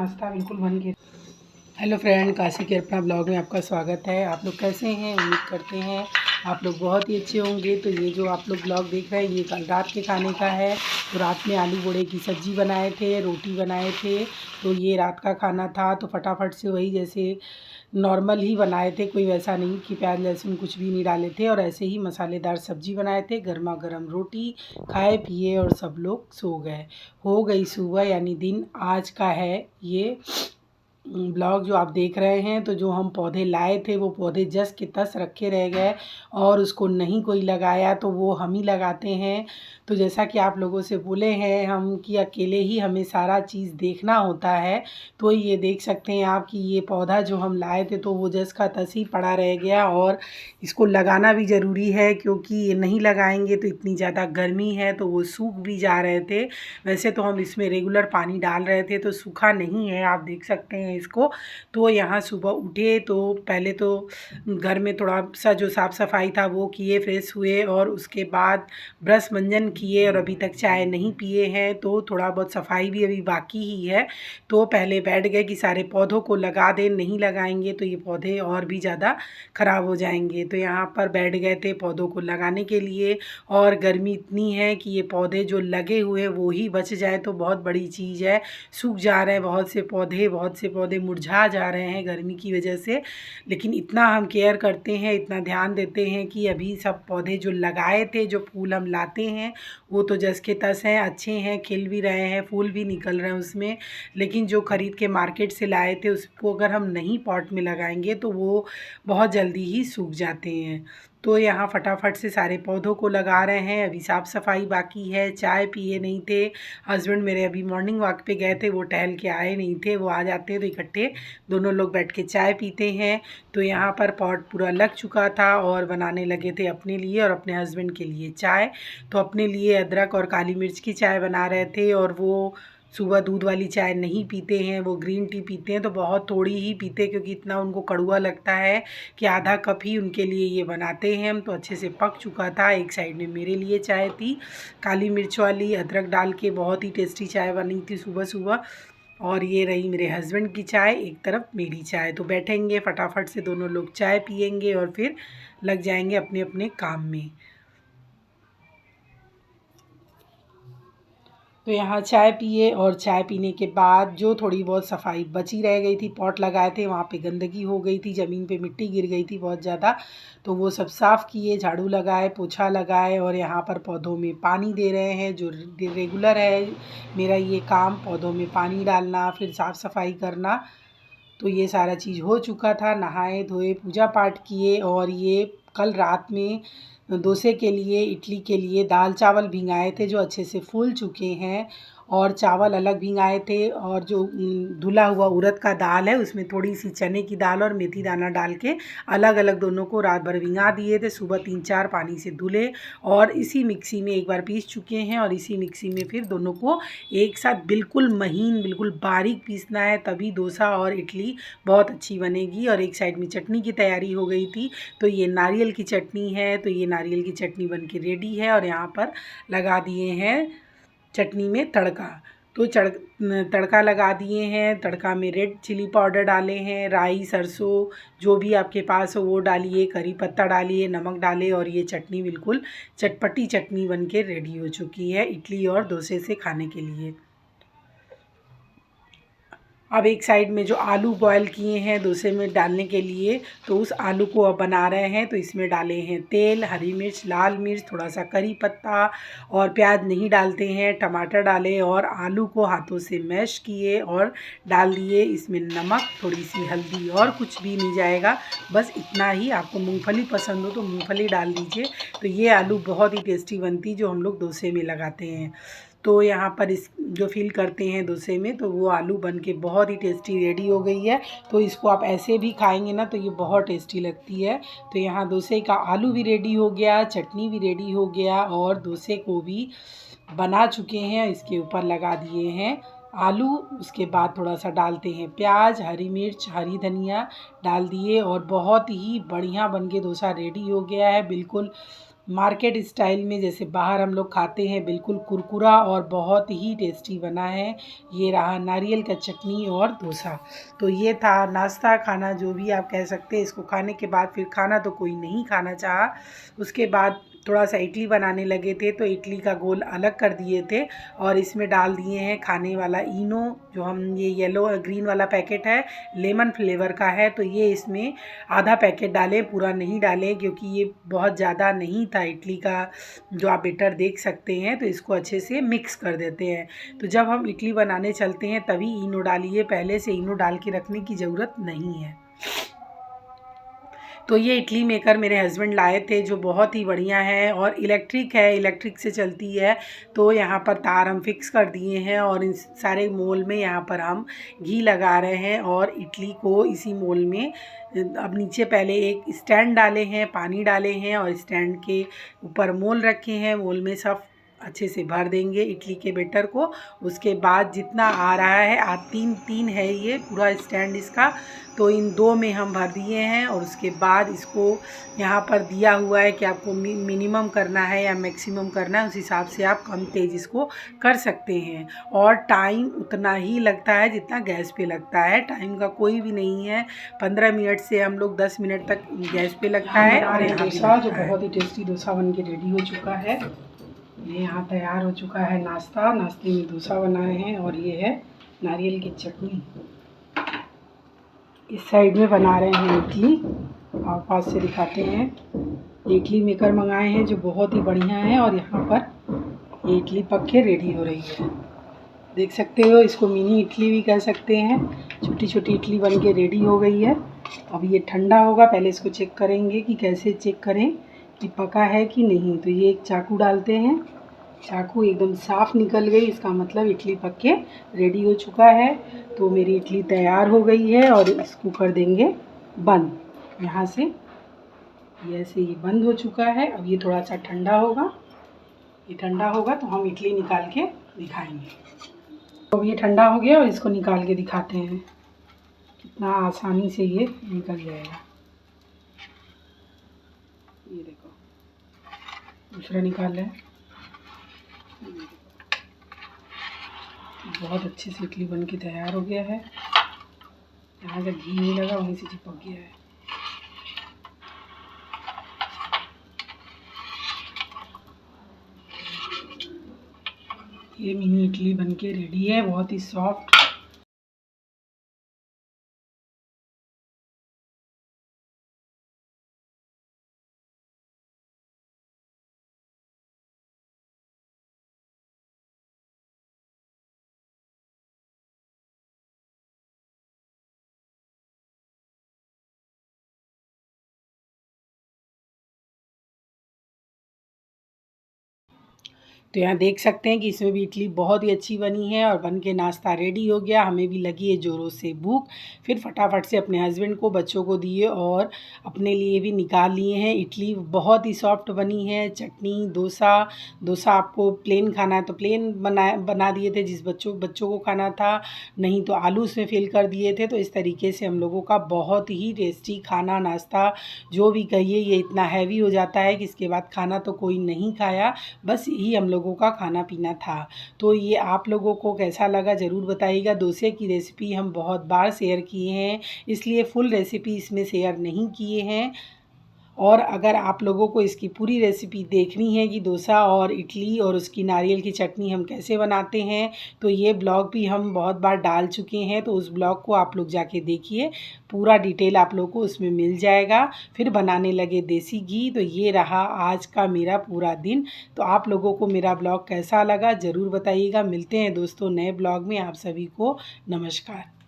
नाश्ता बिल्कुल बन के। हेलो फ्रेंड, काशी के अपना ब्लॉग में आपका स्वागत है। आप लोग कैसे हैं? उम्मीद करते हैं आप लोग बहुत ही अच्छे होंगे। तो ये जो आप लोग ब्लॉग देख रहे हैं ये कल रात के खाने का है। तो रात में आलू बड़े की सब्ज़ी बनाए थे, रोटी बनाए थे। तो ये रात का खाना था। तो फटाफट से वही जैसे नॉर्मल ही बनाए थे, कोई वैसा नहीं कि प्याज लहसुन कुछ भी नहीं डाले थे। और ऐसे ही मसालेदार सब्ज़ी बनाए थे, गर्मा गर्म रोटी खाए पिए और सब लोग सो गए। हो गई सुबह, यानी दिन आज का है ये ब्लॉग जो आप देख रहे हैं। तो जो हम पौधे लाए थे वो पौधे जस के तस रखे रह गए और उसको नहीं कोई लगाया, तो वो हम ही लगाते हैं। तो जैसा कि आप लोगों से बोले हैं हम कि अकेले ही हमें सारा चीज़ देखना होता है। तो ये देख सकते हैं आप कि ये पौधा जो हम लाए थे तो वो जस का तस ही पड़ा रह गया। और इसको लगाना भी ज़रूरी है, क्योंकि ये नहीं लगाएंगे तो इतनी ज़्यादा गर्मी है तो वो सूख भी जा रहे थे। वैसे तो हम इसमें रेगुलर पानी डाल रहे थे तो सूखा नहीं है, आप देख सकते हैं इसको। तो यहाँ सुबह उठे तो पहले तो घर में थोड़ा सा जो साफ़ सफाई था वो किए, फ्रेश हुए और उसके बाद ब्रश मंजन किए और अभी तक चाय नहीं पिए हैं। तो थोड़ा बहुत सफाई भी अभी बाकी ही है। तो पहले बैठ गए कि सारे पौधों को लगा दें, नहीं लगाएंगे तो ये पौधे और भी ज़्यादा ख़राब हो जाएंगे। तो यहाँ पर बैठ गए थे पौधों को लगाने के लिए। और गर्मी इतनी है कि ये पौधे जो लगे हुए हैं वो ही बच जाए तो बहुत बड़ी चीज़ है। सूख जा रहे हैं बहुत से पौधे मुरझा जा रहे हैं गर्मी की वजह से। लेकिन इतना हम केयर करते हैं, इतना ध्यान देते हैं कि अभी सब पौधे जो लगाए थे, जो फूल हम लाते हैं वो तो जस के तस हैं, अच्छे हैं, खिल भी रहे हैं, फूल भी निकल रहे हैं उसमें। लेकिन जो ख़रीद के मार्केट से लाए थे उसको अगर हम नहीं पॉट में लगाएंगे तो वो बहुत जल्दी ही सूख जाते हैं। तो यहाँ फटाफट से सारे पौधों को लगा रहे हैं। अभी साफ़ सफाई बाकी है। चाय पिए नहीं थे, हस्बैंड मेरे अभी मॉर्निंग वॉक पे गए थे, वो टहल के आए नहीं थे। वो आ जाते हैं तो इकट्ठे दोनों लोग बैठ के चाय पीते हैं। तो यहाँ पर पॉट पूरा लग चुका था और बनाने लगे थे अपने लिए और अपने हस्बैंड के लिए चाय। तो अपने लिए अदरक और काली मिर्च की चाय बना रहे थे। और वो सुबह दूध वाली चाय नहीं पीते हैं, वो ग्रीन टी पीते हैं। तो बहुत थोड़ी ही पीते हैं क्योंकि इतना उनको कड़वा लगता है कि आधा कप ही उनके लिए ये बनाते हैं हम। तो अच्छे से पक चुका था। एक साइड में मेरे लिए चाय थी काली मिर्च वाली, अदरक डाल के बहुत ही टेस्टी चाय बनी थी सुबह सुबह। और ये रही मेरे हस्बैंड की चाय, एक तरफ मेरी चाय। तो बैठेंगे फटाफट से दोनों लोग चाय पियेंगे और फिर लग जाएंगे अपने अपने काम में। तो यहाँ चाय पिए और चाय पीने के बाद जो थोड़ी बहुत सफाई बची रह गई थी, पॉट लगाए थे वहाँ पे गंदगी हो गई थी, ज़मीन पे मिट्टी गिर गई थी बहुत ज़्यादा। तो वो सब साफ़ किए, झाड़ू लगाए, पोछा लगाए और यहाँ पर पौधों में पानी दे रहे हैं। जो रेगुलर है मेरा ये काम, पौधों में पानी डालना, फिर साफ़ सफाई करना। तो ये सारा चीज़ हो चुका था। नहाए धोए, पूजा पाठ किए। और ये कल रात में डोसे के लिए, इडली के लिए दाल चावल भिंगाए थे जो अच्छे से फूल चुके हैं। और चावल अलग भिंगाए थे। और जो धुला हुआ उड़द का दाल है उसमें थोड़ी सी चने की दाल और मेथी दाना डाल के अलग अलग दोनों को रात भर भिंगा दिए थे। सुबह 3-4 पानी से धुले और इसी मिक्सी में एक बार पीस चुके हैं। और इसी मिक्सी में फिर दोनों को एक साथ बिल्कुल महीन, बिल्कुल बारीक पीसना है, तभी डोसा और इडली बहुत अच्छी बनेगी। और एक साइड में चटनी की तैयारी हो गई थी। तो ये नारियल की चटनी है। तो ये नारियल की चटनी बन के रेडी है। और यहाँ पर लगा दिए हैं चटनी में तड़का। तो तड़का लगा दिए हैं। तड़का में रेड चिली पाउडर डाले हैं, राई, सरसों जो भी आपके पास हो वो डालिए, करी पत्ता डालिए, नमक डालिए। और ये चटनी बिल्कुल चटपटी चटनी बन के रेडी हो चुकी है इडली और डोसे से खाने के लिए। अब एक साइड में जो आलू बॉयल किए हैं डोसे में डालने के लिए, तो उस आलू को अब बना रहे हैं। तो इसमें डाले हैं तेल, हरी मिर्च, लाल मिर्च, थोड़ा सा करी पत्ता और प्याज नहीं डालते हैं, टमाटर डाले और आलू को हाथों से मैश किए और डाल दिए। इसमें नमक, थोड़ी सी हल्दी और कुछ भी नहीं जाएगा, बस इतना ही। आपको मूंगफली पसंद हो तो मूंगफली डाल दीजिए। तो ये आलू बहुत ही टेस्टी बनती जो हम लोग डोसे में लगाते हैं। तो यहाँ पर इस जो फिल करते हैं डोसे में, तो वो आलू बन के बहुत ही टेस्टी रेडी हो गई है। तो इसको आप ऐसे भी खाएंगे ना तो ये बहुत टेस्टी लगती है। तो यहाँ डोसे का आलू भी रेडी हो गया, चटनी भी रेडी हो गया और डोसे को भी बना चुके हैं। इसके ऊपर लगा दिए हैं आलू। उसके बाद थोड़ा सा डालते हैं प्याज, हरी मिर्च, हरी धनिया डाल दिए और बहुत ही बढ़िया बन के डोसा रेडी हो गया है। बिल्कुल मार्केट स्टाइल में जैसे बाहर हम लोग खाते हैं, बिल्कुल कुरकुरा और बहुत ही टेस्टी बना है। ये रहा नारियल का चटनी और डोसा। तो ये था नाश्ता खाना, जो भी आप कह सकते हैं। इसको खाने के बाद फिर खाना तो कोई नहीं खाना चाहा। उसके बाद थोड़ा सा इडली बनाने लगे थे, तो इडली का गोल अलग कर दिए थे और इसमें डाल दिए हैं खाने वाला इनो, जो हम ये येलो ग्रीन वाला पैकेट है, लेमन फ्लेवर का है। तो ये इसमें आधा पैकेट डालें, पूरा नहीं डालें, क्योंकि ये बहुत ज़्यादा नहीं था इडली का जो आप बेटर देख सकते हैं। तो इसको अच्छे से मिक्स कर देते हैं। तो जब हम इडली बनाने चलते हैं तभी इनो डालिए, पहले से इनो डाल के रखने की ज़रूरत नहीं है। तो ये इडली मेकर मेरे हस्बैंड लाए थे, जो बहुत ही बढ़िया है और इलेक्ट्रिक है, इलेक्ट्रिक से चलती है। तो यहाँ पर तार हम फिक्स कर दिए हैं और इन सारे मोल में यहाँ पर हम घी लगा रहे हैं और इडली को इसी मोल में अब नीचे पहले एक स्टैंड डाले हैं, पानी डाले हैं और स्टैंड के ऊपर मोल रखे हैं। मोल में सब अच्छे से भर देंगे इडली के बैटर को। उसके बाद जितना आ रहा है, तीन है ये पूरा स्टैंड इसका, तो इन 2 में हम भर दिए हैं। और उसके बाद इसको यहाँ पर दिया हुआ है कि आपको मिनिमम करना है या मैक्सिमम करना है, उस हिसाब से आप कम तेज़ इसको कर सकते हैं। और टाइम उतना ही लगता है जितना गैस पे लगता है, टाइम का कोई भी नहीं है। 15 मिनट से हम लोग 10 मिनट तक गैस पे लगता है। और डोसा जो बहुत ही टेस्टी डोसा बन के रेडी हो चुका है। ये यहाँ तैयार हो चुका है नाश्ता। नाश्ते में डोसा बनाए हैं और ये है नारियल की चटनी। इस साइड में बना रहे हैं इडली, और पास से दिखाते हैं। इडली मेकर मंगाए हैं जो बहुत ही बढ़िया है, और यहाँ पर इडली पक के रेडी हो रही है, देख सकते हो। इसको मिनी इडली भी कह सकते हैं। छोटी छोटी इडली बन के रेडी हो गई है। अब ये ठंडा होगा, पहले इसको चेक करेंगे कि कैसे चेक करें कि पका है कि नहीं। तो ये एक चाकू डालते हैं, चाकू एकदम साफ़ निकल गई, इसका मतलब इडली पक के रेडी हो चुका है। तो मेरी इडली तैयार हो गई है और इसको कर देंगे बंद। यहाँ से ये ऐसे ही बंद हो चुका है। अब ये थोड़ा सा ठंडा होगा, ये ठंडा होगा तो हम इडली निकाल के दिखाएंगे। तो ये ठंडा हो गया और इसको निकाल के दिखाते हैं, कितना आसानी से ये निकल जाएगा। ये देखो, दूसरा निकाल लें। बहुत अच्छे से इडली बन के तैयार हो गया है। यहाँ जब घी नहीं लगा वहीं से चिपक गया है। ये मिनी इडली बन के रेडी है, बहुत ही सॉफ्ट। तो यहाँ देख सकते हैं कि इसमें भी इडली बहुत ही अच्छी बनी है और बन के नाश्ता रेडी हो गया। हमें भी लगी है ज़ोरों से भूख, फिर फटाफट से अपने हस्बैंड को, बच्चों को दिए और अपने लिए भी निकाल लिए हैं। इडली बहुत ही सॉफ्ट बनी है। चटनी, डोसा आपको प्लेन खाना है तो प्लेन बना दिए थे, जिस बच्चों को खाना था, नहीं तो आलू उसमें फिल कर दिए थे। तो इस तरीके से हम लोगों का बहुत ही टेस्टी खाना, नाश्ता जो भी कहिए, ये इतना हैवी हो जाता है कि इसके बाद खाना तो कोई नहीं खाया, बस यही हम लोगों का खाना पीना था। तो ये आप लोगों को कैसा लगा ज़रूर बताइएगा। डोसे की रेसिपी हम बहुत बार शेयर किए हैं, इसलिए फुल रेसिपी इसमें शेयर नहीं किए हैं। और अगर आप लोगों को इसकी पूरी रेसिपी देखनी है कि डोसा और इडली और उसकी नारियल की चटनी हम कैसे बनाते हैं, तो ये ब्लॉग भी हम बहुत बार डाल चुके हैं। तो उस ब्लॉग को आप लोग जाके देखिए, पूरा डिटेल आप लोगों को उसमें मिल जाएगा। फिर बनाने लगे देसी घी। तो ये रहा आज का मेरा पूरा दिन। तो आप लोगों को मेरा ब्लॉग कैसा लगा ज़रूर बताइएगा। मिलते हैं दोस्तों नए ब्लॉग में। आप सभी को नमस्कार।